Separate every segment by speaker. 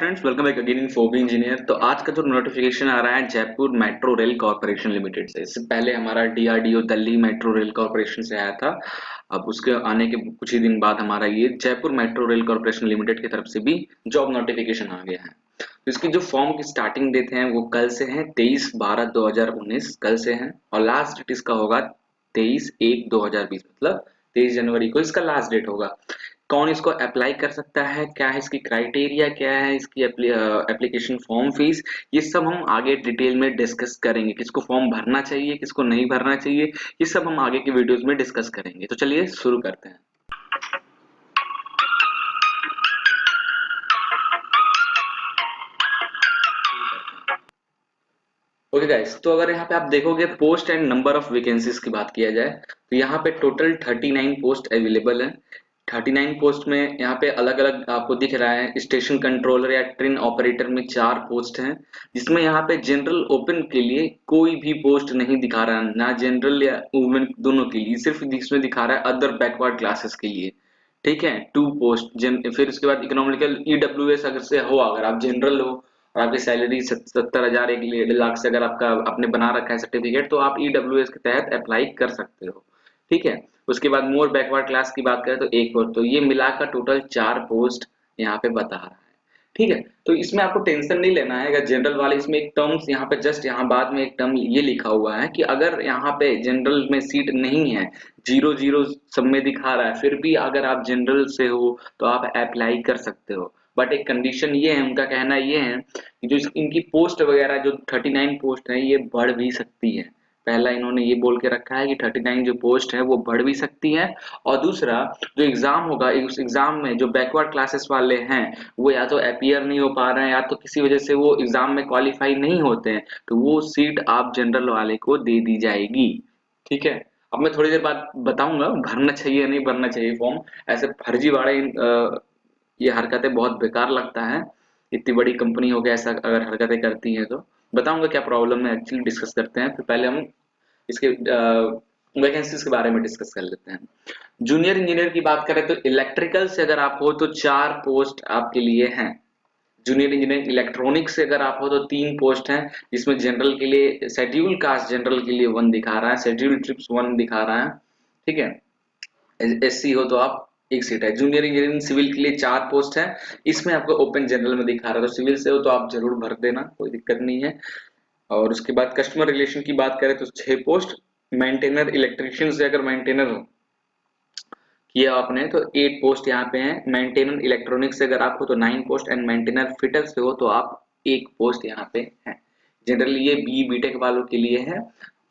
Speaker 1: Friends, welcome back again in Phoebe engineer. तो आज का जो नोटिफिकेशन आ रहा है Jaipur metro rail corporation limited से। इससे पहले हमारा DRDO Delhi metro rail corporation से आया था। अब उसके आने के कुछ ही दिन बाद हमारा ये Jaipur metro rail corporation limited की तरफ से भी जॉब नोटिफिकेशन आ गया है। तो इसकी जो फॉर्म की स्टार्टिंग डेट है वो कल से है, 23/12/2019 कल से है, और लास्ट डेट इसका होगा 23/1/2020, मतलब 23 जनवरी को इसका लास्ट डेट होगा। कौन इसको अप्लाई कर सकता है, क्या है इसकी क्राइटेरिया, क्या है इसकी एप्लीकेशन फॉर्म फीस, ये सब हम आगे डिटेल में डिस्कस करेंगे। किसको फॉर्म भरना चाहिए, किसको नहीं भरना चाहिए, ये सब हम आगे की वीडियोस में डिस्कस करेंगे। तो चलिए शुरू करते हैं। ओके गाइस, तो अगर यहाँ पे आप देखोगे post and number of vacancies की बात किया जाए तो यहाँ पे टोटल 39 पोस्ट अवेलेबल है। 39 पोस्ट में यहाँ पे अलग अलग आपको दिख रहा है। स्टेशन कंट्रोलर या ट्रेन ऑपरेटर में 4 पोस्ट हैं, जिसमें यहाँ पे जनरल ओपन के लिए कोई भी पोस्ट नहीं दिखा रहा है, ना जनरल या वुमेन दोनों के लिए, सिर्फ इसमें दिखा रहा है अदर बैकवर्ड क्लासेस के लिए। ठीक है, 2 पोस्ट फिर उसके बाद इकोनॉमिकल ईडब्ल्यूएस अगर से हो, अगर आप जनरल हो और आपकी सैलरी 70,000 1 लाख से अगर आपका आपने बना रखा है सर्टिफिकेट, तो आप ईडब्ल्यूएस के तहत अप्लाई कर सकते हो। ठीक है, उसके बाद मोर बैकवर्ड क्लास की बात करें तो 1 पोस्ट। तो ये मिलाकर टोटल 4 पोस्ट यहाँ पे बता रहा है। ठीक है, तो इसमें आपको टेंशन नहीं लेना है। अगर जनरल वाले, इसमें एक टर्म्स यहाँ पे जस्ट यहाँ बाद में एक टर्म ये लिखा हुआ है कि अगर यहाँ पे जनरल में सीट नहीं है, 0-0 सब में दिखा रहा है, फिर भी अगर आप जनरल से हो तो आप अप्लाई कर सकते हो। बट एक कंडीशन ये है, उनका कहना ये है कि जो इनकी पोस्ट वगैरह जो 39 पोस्ट है ये बढ़ भी सकती है। पहला इन्होंने ये बोल के रखा है कि 39 जो पोस्ट है वो बढ़ भी सकती है। और दूसरा, जो एग्जाम होगा उस एग्जाम में जो बैकवर्ड क्लासेस वाले हैं वो या तो अपीयर नहीं हो पा रहे हैं, या तो किसी वजह से वो एग्जाम में क्वालिफाई नहीं होते हैं, तो वो सीट आप जनरल वाले को दे दी जाएगी। ठीक है, अब मैं थोड़ी देर बाद बताऊंगा भरना चाहिए या नहीं भरना चाहिए फॉर्म। ऐसे फर्जीवाड़े ये हरकतें बहुत बेकार लगता है। इतनी बड़ी कंपनी हो गया ऐसा अगर हरकतें करती है तो बताऊंगा क्या प्रॉब्लम है, एक्चुअली डिस्कस करते हैं। फिर पहले हम इसके वैकेंसीज के बारे में डिस्कस कर लेते हैं। जूनियर इंजीनियर की बात करें तो इलेक्ट्रिकल से अगर आप हो तो 4 पोस्ट आपके लिए हैं। जूनियर इंजीनियर इलेक्ट्रॉनिक्स से अगर आप हो तो 3 पोस्ट हैं, जिसमें जनरल के लिए शेड्यूल कास्ट जनरल के लिए 1 दिखा रहा है, शेड्यूल ट्रिप्स 1 दिखा रहा है। ठीक है, एससी हो तो आप 1 सीट है। जूनियर इंजीनियरिंग सिविल के लिए 4 पोस्ट है, इसमें आपको ओपन जनरल में दिखा रहा है, तो सिविल से हो तो आप जरूर भर देना, कोई दिक्कत नहीं है। और उसके बाद कस्टमर रिलेशन की बात करें तो 6 पोस्ट। मेंटेनर इलेक्ट्रिशियन से अगर मेंटेनर हो किया आपने तो 8 पोस्ट यहाँ पे हैं। मेंटेनर इलेक्ट्रॉनिक्स से अगर आप हो तो 9 पोस्ट, एंड मेंटेनर फिटर से हो तो आप 1 पोस्ट यहाँ पे है। जनरली ये बी बीटेक वालों के लिए है।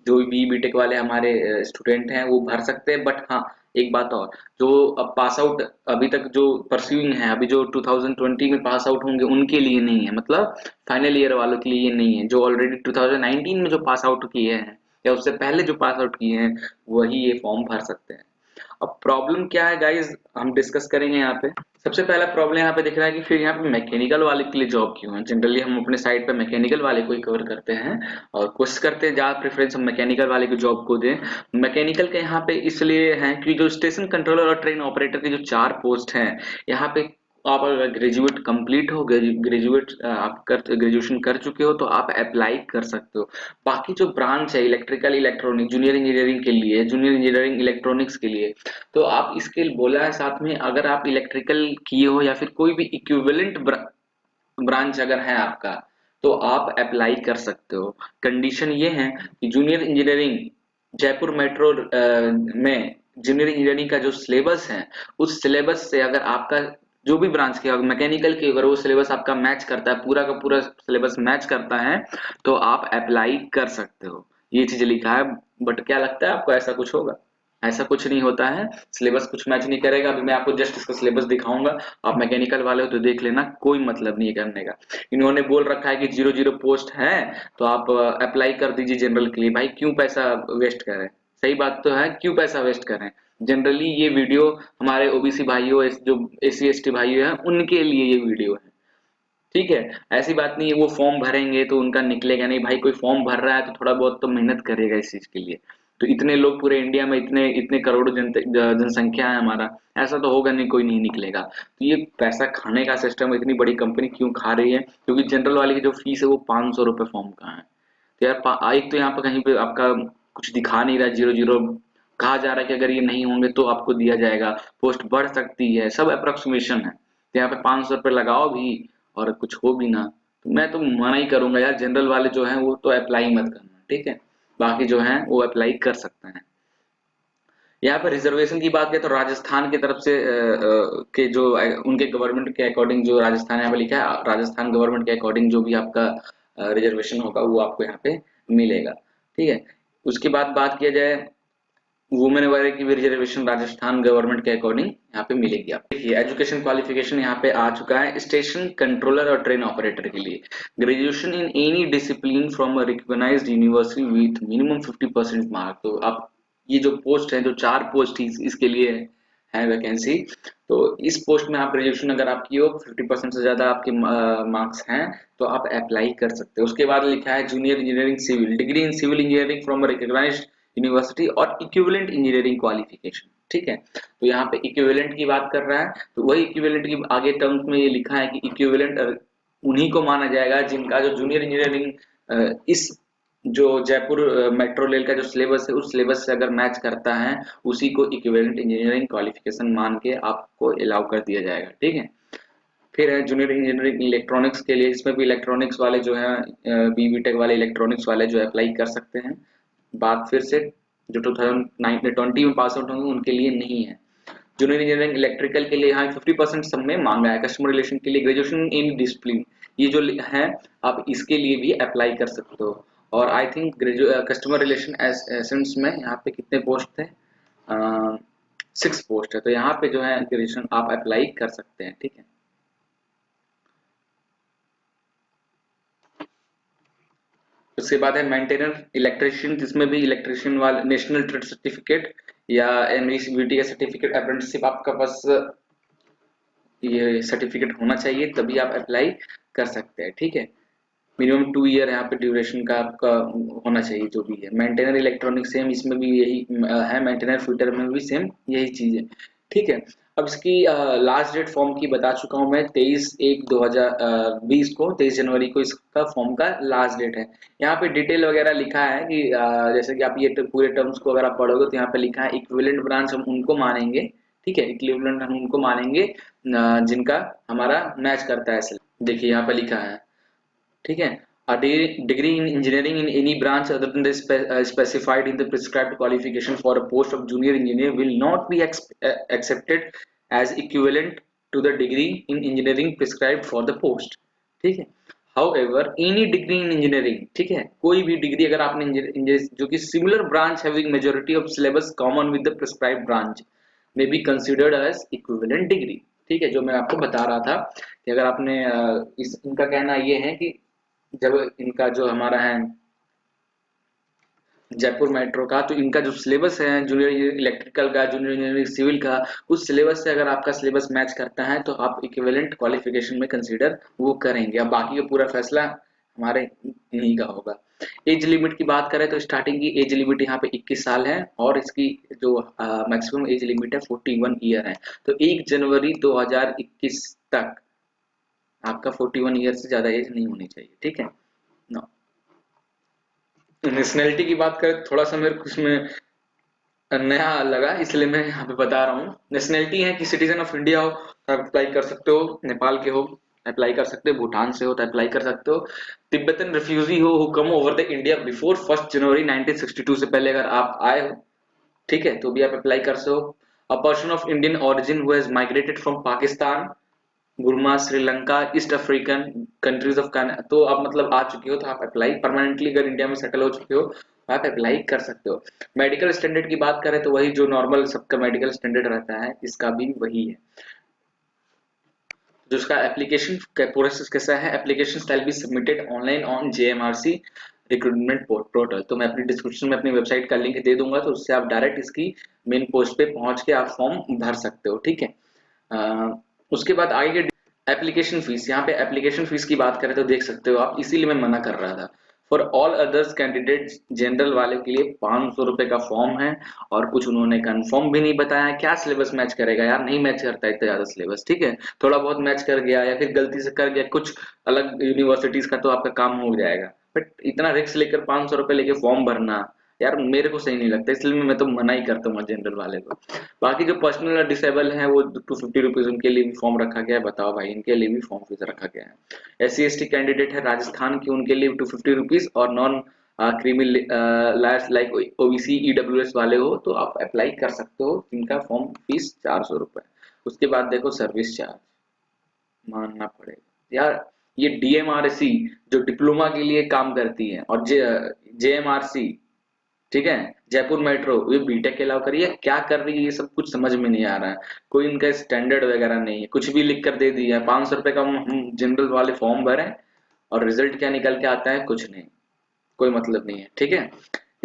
Speaker 1: जो बी बीटेक वाले हमारे स्टूडेंट हैं वो भर सकते हैं। बट हाँ, एक बात और, जो अब पास आउट अभी तक जो परस्यूइंग है, अभी जो 2020 में पास आउट होंगे उनके लिए नहीं है, मतलब फाइनल ईयर वालों के लिए ये नहीं है। जो ऑलरेडी 2019 में जो पास आउट किए हैं या उससे पहले जो पास आउट किए हैं वही ये फॉर्म भर सकते हैं। अब प्रॉब्लम क्या है गाइस, हम डिस्कस करेंगे यहाँ पे। सबसे पहला प्रॉब्लम यहाँ पे दिख रहा है कि फिर यहाँ पे मैकेनिकल वाले के लिए जॉब क्यों है। जनरली हम अपने साइड पे मैकेनिकल वाले को ही कवर करते हैं और कोशिश करते हैं ज्यादा प्रेफरेंस हम मैकेनिकल वाले की जॉब को दें। मैकेनिकल के यहाँ पे इसलिए है कि जो स्टेशन कंट्रोलर और ट्रेन ऑपरेटर की जो 4 पोस्ट हैं, यहाँ पे आप अगर ग्रेजुएट कंप्लीट हो, ग्रेजुएट आप कर ग्रेजुएशन कर चुके हो तो आप अप्लाई कर सकते हो। बाकी जो ब्रांच है इलेक्ट्रिकल इलेक्ट्रॉनिक जूनियर इंजीनियरिंग के लिए, जूनियर इंजीनियरिंग इलेक्ट्रॉनिक्स के लिए, तो आप इसके बोला है साथ में अगर आप इलेक्ट्रिकल किए हो या फिर कोई भी इक्विवेलेंट ब्रांच अगर है आपका तो आप अप्लाई कर सकते हो। कंडीशन ये है कि जूनियर इंजीनियरिंग जयपुर मेट्रो में जूनियर इंजीनियरिंग का जो सिलेबस है उस सिलेबस से अगर आपका जो भी ब्रांच के मैकेनिकल की अगर वो सिलेबस आपका मैच करता है, पूरा का पूरा सिलेबस मैच करता है, तो आप अप्लाई कर सकते हो। ये चीज लिखा है। बट क्या लगता है आपको ऐसा कुछ होगा? ऐसा कुछ नहीं होता है, सिलेबस कुछ मैच नहीं करेगा। अभी मैं आपको जस्ट इसका सिलेबस दिखाऊंगा, आप मैकेनिकल वाले हो तो देख लेना, कोई मतलब नहीं है करने का। इन्होंने बोल रखा है कि 0-0 पोस्ट है तो आप अप्लाई कर दीजिए जनरल के लिए। भाई क्यों पैसा वेस्ट करें? सही बात तो है, क्यों पैसा वेस्ट करें? जनरली ये वीडियो हमारे ओबीसी भाइयों, जो एससी एसटी भाइयों हैं उनके लिए ये वीडियो है। ठीक है, ऐसी बात नहीं है वो फॉर्म भरेंगे तो उनका निकलेगा नहीं। भाई कोई फॉर्म भर रहा है तो थोड़ा बहुत तो मेहनत करेगा इस चीज के लिए। तो इतने लोग पूरे इंडिया में, इतने इतने करोड़ों जनसंख्या है हमारा, ऐसा तो होगा नहीं, कोई नहीं निकलेगा। तो ये पैसा खाने का सिस्टम इतनी बड़ी कंपनी क्यों खा रही है? क्योंकि जनरल वाले की जो फीस है वो 500 रुपये फॉर्म का है। तो यार एक तो यहाँ पे कहीं पे आपका कुछ दिखा नहीं रहा, जीरो जीरो कहा जा रहा है कि अगर ये नहीं होंगे तो आपको दिया जाएगा, पोस्ट बढ़ सकती है, सब अप्रोक्सीमेशन है। तो यहाँ पे 500 रुपये लगाओ भी और कुछ हो भी ना, तो मैं तो मना ही करूंगा यार, जनरल वाले जो हैं वो तो अप्लाई मत करना, ठीक है। बाकी जो हैं वो अप्लाई कर सकते हैं। यहाँ पर रिजर्वेशन की बात करें तो राजस्थान की तरफ से के जो उनके गवर्नमेंट के अकॉर्डिंग, जो राजस्थान यहाँ पे लिखा है, राजस्थान गवर्नमेंट के अकॉर्डिंग जो भी आपका रिजर्वेशन होगा वो आपको यहाँ पे मिलेगा, ठीक है। उसके बाद बात किया जाए वुमेन वगैरह की भी रिजर्वेशन राजस्थान गवर्नमेंट के अकॉर्डिंग यहाँ पे मिलेगी। आप देखिए एजुकेशन क्वालिफिकेशन यहाँ पे आ चुका है स्टेशन कंट्रोलर और ट्रेन ऑपरेटर के लिए, graduation in any discipline from a recognised university with minimum 50% mark. तो आप ये जो पोस्ट है, जो 4 पोस्ट इसके लिए है वैकेंसी, तो इस पोस्ट में आप ग्रेजुएशन अगर आप किए हो, 50% से ज्यादा आपके मार्क्स हैं, तो आप अप्लाई कर सकते हो। उसके बाद लिखा है junior engineering civil, degree in civil engineering from recognised university और इक्विवेलेंट इंजीनियरिंग क्वालिफिकेशन, ठीक है। तो यहाँ पे इक्विवेलेंट की बात कर रहा है, तो वही इक्विवेलेंट की आगे टर्म्स में ये लिखा है कि इक्विवेलेंट उन्हीं को माना जाएगा जिनका जो जूनियर इंजीनियरिंग इस जो जयपुर मेट्रो रेल का जो सिलेबस है उस सिलेबस से अगर मैच करता है, उसी को इक्विवेलेंट इंजीनियरिंग क्वालिफिकेशन मान के आपको अलाउ कर दिया जाएगा, ठीक है। फिर है जूनियर इंजीनियरिंग इलेक्ट्रॉनिक्स के लिए, इसमें भी इलेक्ट्रॉनिक्स वाले जो है बीटेक वाले इलेक्ट्रॉनिक्स वाले जो अप्लाई कर सकते हैं। बात फिर से जो 2020 में पास आउट होंगे उनके लिए नहीं है। जूनियर इंजीनियरिंग इलेक्ट्रिकल के लिए यहाँ 50% सब में मांगा है। कस्टमर रिलेशन के लिए ग्रेजुएशन इन डिसिप्लिन, ये जो है आप इसके लिए भी अप्लाई कर सकते हो। और I think customer relation essence में यहाँ पे कितने पोस्ट थे, 6 पोस्ट है, तो यहाँ पे जो है ग्रेजुएशन आप अप्लाई कर सकते हैं, ठीक है। उसके बाद है मेंटेनर इलेक्ट्रिशियन, जिसमें भी इलेक्ट्रिशियन वाले नेशनल ट्रेड सर्टिफिकेट या एमईसीबीटी का सर्टिफिकेट, अप्रेंटिसशिप आपका पास ये सर्टिफिकेट होना चाहिए, तभी आप अप्लाई कर सकते हैं, ठीक है। मिनिमम 2 ईयर यहाँ पे ड्यूरेशन का आपका होना चाहिए जो भी है। मेंटेनर इलेक्ट्रॉनिक सेम इसमें भी यही है, मेंटेनर फिटर में भी सेम यही चीज है, ठीक है। अब इसकी लास्ट डेट फॉर्म की बता चुका हूँ मैं, 23/1/2020 को, 23 जनवरी को इसका फॉर्म का लास्ट डेट है। यहाँ पे डिटेल वगैरह लिखा है कि जैसे कि आप ये पूरे टर्म्स को अगर आप पढ़ोगे तो यहाँ पे लिखा है इक्विवेलेंट ब्रांच हम उनको मानेंगे, ठीक है, इक्विवेलेंट हम उनको मानेंगे जिनका हमारा मैच करता है। देखिए यहाँ पे लिखा है, ठीक है, a degree in engineering in any branch other than the specified in the prescribed qualification for a post of junior engineer will not be accepted as equivalent to the degree in engineering prescribed for the post, ठीक है। however any degree in engineering, ठीक है, कोई भी degree अगर आपने जो कि similar branch having majority of syllabus common with the prescribed branch may be considered as equivalent degree, ठीक है। जो मैं आपको बता रहा था कि अगर आपने इनका कहना ये है कि जब इनका जो हमारा है जयपुर मेट्रो का, तो इनका जो सिलेबस है जूनियर इलेक्ट्रिकल का, जूनियर इंजीनियरिंग सिविल का, उस सिलेबस से अगर आपका सिलेबस मैच करता है तो आप इक्विवेलेंट क्वालिफिकेशन में कंसीडर वो करेंगे। अब बाकी का पूरा फैसला हमारे इन्हीं का होगा। एज लिमिट की बात करें तो स्टार्टिंग की एज लिमिट यहाँ पे 21 साल है और इसकी जो मैक्सिमम एज लिमिट है 41 ईयर है। तो 1 जनवरी 2021 तक आपका 41 ईयर से ज्यादा एज नहीं होनी चाहिए, ठीक है। नेशनैलिटी की बात करें थोड़ा सा मेरे को इसमें नया लगा, इसलिए मैं यहाँ पे बता रहा हूँ। नेशनैलिटी है कि सिटीजन ऑफ इंडिया हो तो आप अप्लाई कर सकते हो, नेपाल के हो अप्लाई कर सकते हो, भूटान से हो तो अप्लाई कर सकते हो, तिब्बतन रिफ्यूजी हो who come over the India before 1 जनवरी 1962 से पहले अगर आप आए हो, ठीक है, तो भी आप अप्लाई कर सकते हो। A person of Indian origin who has migrated from Pakistan, Burma, Sri Lanka, East African countries of तो आप मतलब आ चुके हो तो आप अप्लाई परमानेंटली अगर इंडिया में सेटल हो चुके हो तो आप अप्लाई कर सकते हो। मेडिकल स्टैंडर्ड की बात करें तो वही जो नॉर्मल सबका मेडिकल स्टैंडर्ड रहता है, इसका भी वही है। जो इसका एप्लीकेशन प्रोसेस कैसा है, application shall be submitted online on JMRC recruitment portal. तो मैं अपनी डिस्क्रिप्शन में अपनी वेबसाइट का लिंक दे दूंगा, तो उससे आप डायरेक्ट इसकी मेन पोस्ट पे पहुंच के आप फॉर्म भर सकते हो, ठीक है। उसके बाद आगे एप्लीकेशन फीस, यहाँ पे एप्लीकेशन फीस की बात करें तो देख सकते हो आप, इसीलिए मैं मना कर रहा था। For all others candidates general वाले के लिए 500 रुपए का फॉर्म है, और कुछ उन्होंने कंफर्म भी नहीं बताया क्या सिलेबस मैच करेगा। यार नहीं मैच करता इतना ज्यादा सिलेबस, ठीक है, थोड़ा बहुत मैच कर गया या फिर गलती से कर गया कुछ अलग यूनिवर्सिटीज का तो आपका काम हो जाएगा, बट इतना रिस्क लेकर 500 रुपए लेके फॉर्म भरना यार मेरे को सही नहीं लगता, इसलिए मैं तो मना ही करता हूँ जनरल वाले को। बाकी जो पर्सनल डिसेबल है वो 250 रुपीज उनके लिए भी फॉर्म रखा गया है, बताओ भाई इनके लिए भी फॉर्म फीस रखा गया है। SC ST कैंडिडेट है राजस्थान की, उनके लिए 250 रुपीज, और non creamy like OBC EWS वाले हो तो आप अप्लाई कर सकते हो, जिनका फॉर्म फीस 400 रुपए। उसके बाद देखो सर्विस चार्ज मानना पड़ेगा यार। ये DMRC जो डिप्लोमा के लिए काम करती है, और JMRC, ठीक है, जयपुर मेट्रो, ये बीटेक के अलावा करिए क्या कर रही है, ये सब कुछ समझ में नहीं आ रहा है। कोई इनका स्टैंडर्ड वगैरह नहीं है, कुछ भी लिख कर दे दिया है। 500 रुपए का हम जनरल वाले फॉर्म भरे और रिजल्ट क्या निकल के आता है, कुछ नहीं, कोई मतलब नहीं है, ठीक है।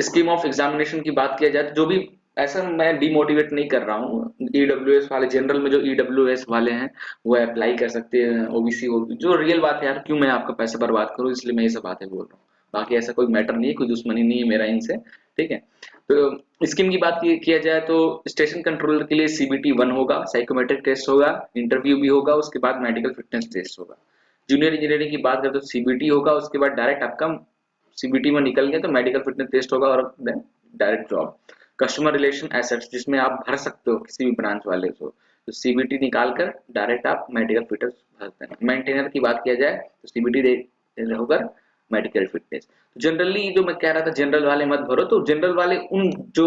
Speaker 1: स्कीम ऑफ एग्जामिनेशन की बात किया जाए तो जो भी, ऐसा मैं डिमोटिवेट नहीं कर रहा हूँ, EWS वाले जनरल में जो EWS वाले हैं वो अप्लाई कर सकते हैं, OBC हो जो रियल बात है यार, क्यों मैं आपका पैसा बर्बाद करूँ, इसलिए मैं ये सब बातें बोल रहा हूँ। बाकी ऐसा कोई मैटर नहीं है, कोई दुश्मनी नहीं है मेरा इनसे, ठीक है। तो स्कीम की बात किया जाए तो स्टेशन कंट्रोलर के लिए CBT 1 होगा, साइकोमेट्रिक टेस्ट होगा, इंटरव्यू भी होगा, उसके बाद मेडिकल फिटनेस टेस्ट होगा। जूनियर इंजीनियरिंग की बात करें तो CBT होगा, उसके बाद डायरेक्ट आपका CBT में निकल गया तो मेडिकल फिटनेस टेस्ट होगा, और then direct job. Customer relation assets जिसमें आप भर सकते हो किसी भी ब्रांच वाले को, तो CBT निकाल कर डायरेक्ट आप मेडिकल फिटनेस भरते हैं। मेंटेनर की बात किया जाए तो CBT होगा मेडिकल फिटनेस। जनरली जो मैं कह रहा था जनरल वाले मत भरो, तो जनरल वाले उन जो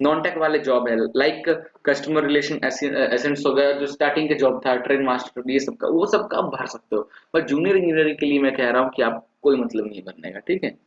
Speaker 1: नॉन टेक वाले जॉब है लाइक कस्टमर रिलेशन एसेंट्स हो गया, जो स्टार्टिंग के जॉब था, ट्रेन मास्टर, ये सब का, वो सब का आप भर सकते हो। पर जूनियर इंजीनियरिंग के लिए मैं कह रहा हूँ कि आप कोई मतलब नहीं भरने का, ठीक है।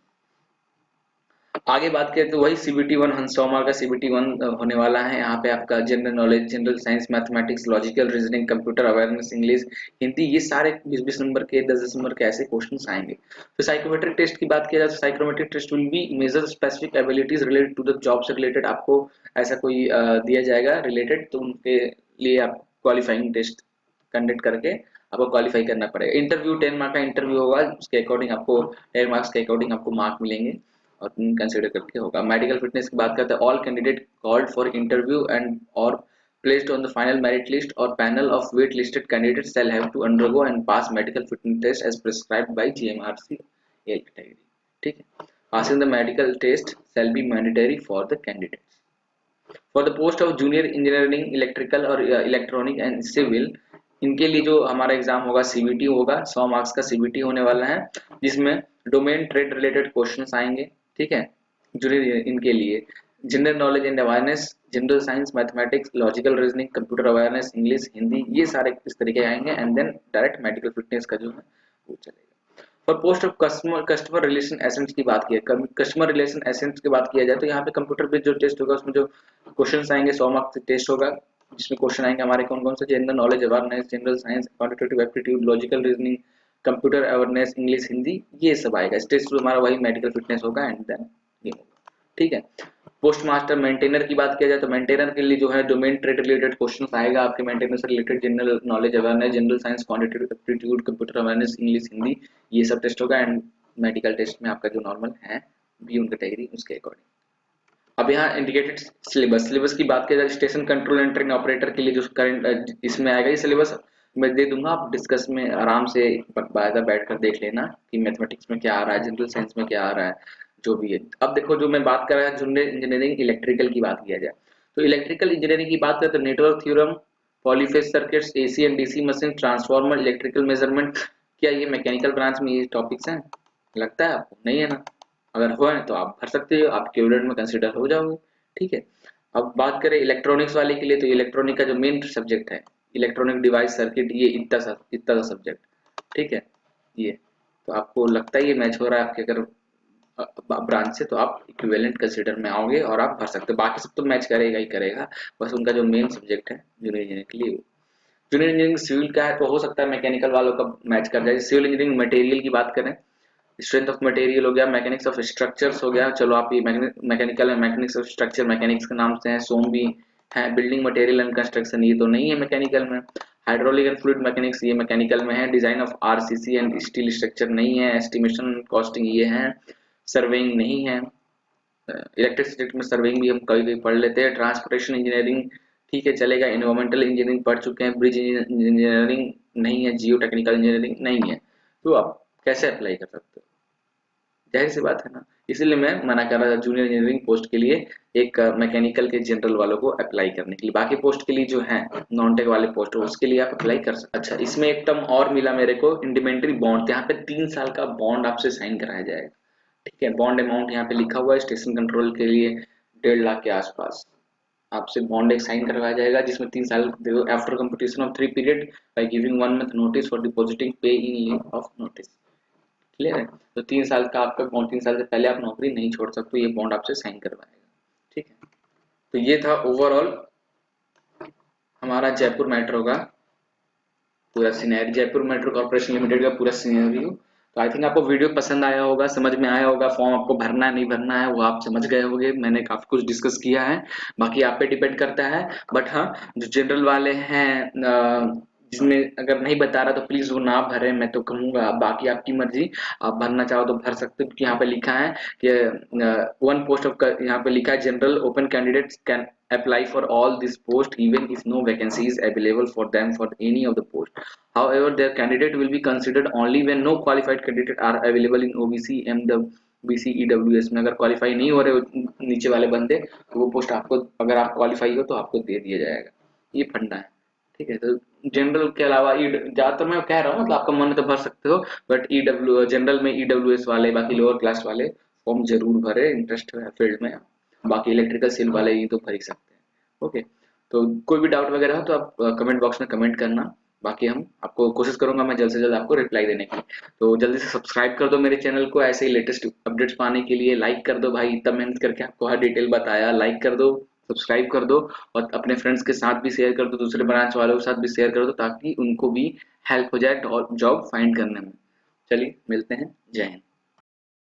Speaker 1: आगे बात करें तो वही CBT 1 हंसोमा का CBT 1 होने वाला है। यहाँ पे आपका general knowledge, general science, mathematics, logical reasoning, computer awareness, English, Hindi, ये सारे 20-20 नंबर के, 10-10 नंबर के ऐसे क्वेश्चंस आएंगे। फिर साइकोमेट्रिक टेस्ट की बात किया जाए तो psychometric test will be major specific abilities related to the job से रिलेटेड, आपको ऐसा कोई दिया जाएगा रिलेटेड, तो उनके लिए आप क्वालिफाइंग टेस्ट कंडक्ट करके आपको क्वालिफाई करना पड़ेगा। इंटरव्यू 10 मार्क का इंटरव्यू होगा, उसके अकॉर्डिंग आपको 10 मार्क्स के अकॉर्डिंग आपको मार्क मिलेंगे और कंसिडर करके होगा। मेडिकल फिटनेस की बात करते हैं, all candidate called for interview and और placed on the final merit list or panel of wait listed candidates shall have to undergo and pass medical fitness test as prescribed by GMRC AL category, ठीक है। passing the medical test shall be mandatory for the candidates for the post of junior engineering electrical और electronic and civil। इनके लिए जो हमारा exam होगा CBT होगा, 100 marks का CBT होने वाला है, जिसमें डोमेन ट्रेड रिलेटेड क्वेश्चंस आएंगे, ठीक है। जूनियर इनके लिए general knowledge and awareness, general science, mathematics, logical reasoning, computer awareness, English, Hindi, ये सारे इस तरीके आएंगे, and then direct medical fitness का जो है वो चलेगा। For post of customer relation assistants की बात की, कस्टमर रिलेशन एसेंट्स की बात किया जाए तो यहाँ पे कंप्यूटर बेस्ड जो टेस्ट होगा उसमें जो क्वेश्चन आएंगे 100 मार्क्स टेस्ट होगा, जिसमें क्वेश्चन आएंगे हमारे कौन कौन से, general knowledge awareness, general science, quantitative aptitude, logical reasoning, computer awareness, English, Hindi, ये सब आएगा। टेस्ट हमारा वही मेडिकल फिटनेस होगा, एंड देन ये होगा, ठीक है। पोस्ट मास्टर मेंटेनर की बात किया जाए तो मेंटेनर के लिए जो है डोमेन ट्रेड रिलेटेड क्वेश्चन आएगा आपके, मेंटेनर से related general knowledge awareness, general science, quantitative aptitude, computer awareness, English, Hindi, ये सब टेस्ट होगा, एंड मेडिकल टेस्ट में आपका जो नॉर्मल है बी उन कैटेगरी उसके अकॉर्डिंग। अब यहाँ इंडिकेटेड सिलेबस की बात किया जाए, station control and train operator के लिए जो करंट इसमें आएगा, ये सिलेबस मैं दे दूंगा, आप डिस्कस में आराम से बाकायदा बैठकर देख लेना कि मैथमेटिक्स में क्या आ रहा है, जनरल साइंस में क्या आ रहा है, जो भी है। अब देखो जो मैं बात कर रहा है जूनियर इंजीनियरिंग इलेक्ट्रिकल की बात किया जाए तो इलेक्ट्रिकल इंजीनियरिंग की बात करें तो network theorem, polyphase circuits, AC and DC machine, transformer, electrical measurement, क्या ये मैकेनिकल ब्रांच में ये टॉपिक्स हैं? लगता है आपको नहीं है ना? अगर हो तो आप भर सकते हो, आप कैंडिडेट में कंसीडर हो जाओगे, ठीक है। अब बात करें इलेक्ट्रॉनिक्स वाले के लिए तो इलेक्ट्रॉनिक का जो मेन सब्जेक्ट है इलेक्ट्रॉनिक डिवाइस सर्किट, ये इतना सा सब्जेक्ट, ठीक है। ये तो आपको लगता है ये मैच हो रहा है आपके अगर ब्रांच से, तो आप इक्विवेलेंट कंसीडर में आओगे और आप भर सकते हो। बाकी सब तो मैच करेगा ही करेगा, बस उनका जो मेन सब्जेक्ट है जूनियर इंजीनियरिंग के लिए। जूनियर इंजीनियरिंग सिविल का है तो हो सकता है मैकेनिकल वालों का मैच कर जाए। सिविल इंजीनियरिंग मटेरियल की बात करें, स्ट्रेंथ ऑफ मटेरियल हो गया, मैकेनिक्स ऑफ स्ट्रक्चर्स हो गया, चलो आप ये मैकेनिकल में मैकेनिक्स ऑफ स्ट्रक्चर मैकेनिक्स के नाम से है, सोम भी है, बिल्डिंग मटेरियल एंड कंस्ट्रक्शन ये तो नहीं है मैकेनिकल में। हाइड्रोलिक एंड फ्लूइड मैकेनिक्स ये मैकेनिकल में है। Design of RCC and steel structure नहीं है। एस्टिमेशन कॉस्टिंग ये है। सर्वेइंग नहीं है। इलेक्ट्रिसिटी में सर्वेइंग भी हम कभी कभी पढ़ लेते हैं। ट्रांसपोर्टेशन इंजीनियरिंग ठीक है चलेगा। इन्वायरमेंटल इंजीनियरिंग पढ़ चुके हैं। ब्रिज इंजीनियरिंग नहीं है। जियो टेक्निकल इंजीनियरिंग नहीं है। तो आप कैसे अप्लाई कर सकते हो? जाहिर सी बात है ना, इसीलिए मैं मना कर रहा था जूनियर इंजीनियरिंग पोस्ट के लिए एक मैकेनिकल के जनरल वालों को अप्लाई करने के लिए। बाकी पोस्ट के लिए जो है नॉन टेक वाले पोस्ट उसके लिए आप अप्लाई कर सकते। अच्छा, इसमें एक टर्म और मिला मेरे को, इंडिमेंटरी बॉन्ड। यहाँ पे 3 साल का बॉन्ड आपसे साइन कराया जाएगा। ठीक है, बॉन्ड अमाउंट यहाँ पे लिखा हुआ है स्टेशन कंट्रोल के लिए 1.5 लाख के आसपास आपसे बॉन्ड एक साइन करवाया जाएगा, जिसमें 3 साल देखो after completion of 3 period by giving 1 month notice for depositing पे इन लिeu ऑफ नोटिस। क्लियर है? तो 3 साल का आपका बॉन्ड, 3 साल से पहले आप नौकरी नहीं छोड़ सकते, ये बॉन्ड आपसे साइन करवाएगा। ठीक है, तो ये था ओवरऑल हमारा जयपुर मेट्रो का पूरा scenario, Jaipur metro corporation limited का पूरा सिनेरियो। तो आई थिंक आपको वीडियो पसंद आया होगा, समझ में आया होगा। फॉर्म आपको भरना है नहीं भरना है वो आप समझ गए होंगे, मैंने काफी कुछ डिस्कस किया है, बाकी आप पे डिपेंड करता है। बट हाँ, जो जनरल वाले हैं जिसमें अगर नहीं बता रहा तो प्लीज वो ना भरे, मैं तो कहूंगा, बाकी आपकी मर्जी। आप भरना चाहो तो भर सकते हो, क्योंकि यहाँ पे लिखा है कि 1 पोस्ट ऑफ, यहाँ पे लिखा है general open candidates can apply for all this post even if no vacancy is available for them for any of the post. However, their candidate will be considered only when no qualified candidate are available in OBC and the BC EWS में। अगर qualify नहीं हो रहे नीचे वाले बंदे तो वो पोस्ट आपको, अगर आप क्वालिफाई हो तो आपको दे दिया जाएगा। ये फंडा है। ठीक है, तो जनरल के अलावा ज्यादातर मैं कह रहा हूँ, मतलब आपका मन है तो भर सकते हो, बट ईडब्ल्यू जनरल में ईडब्ल्यूएस वाले बाकी लोअर क्लास वाले फॉर्म जरूर भरे, इंटरेस्ट है फील्ड में। बाकी इलेक्ट्रिकल सिल वाले ये तो भर ही सकते हैं। ओके, तो कोई भी डाउट वगैरह हो तो आप कमेंट बॉक्स में कमेंट करना। बाकी हम आपको कोशिश करूंगा मैं जल्द से जल्द आपको रिप्लाई देने की। तो जल्दी से सब्सक्राइब कर दो मेरे चैनल को ऐसे ही लेटेस्ट अपडेट्स पाने के लिए। लाइक कर दो भाई, इतना मेहनत करके आपको हर डिटेल बताया, लाइक कर दो, सब्सक्राइब कर दो, और अपने फ्रेंड्स के साथ भी शेयर कर दो, दूसरे ब्रांच वालों के साथ भी शेयर कर दो, ताकि उनको भी हेल्प हो जाए जॉब फाइंड करने में। चलिए मिलते हैं, जय हिंद।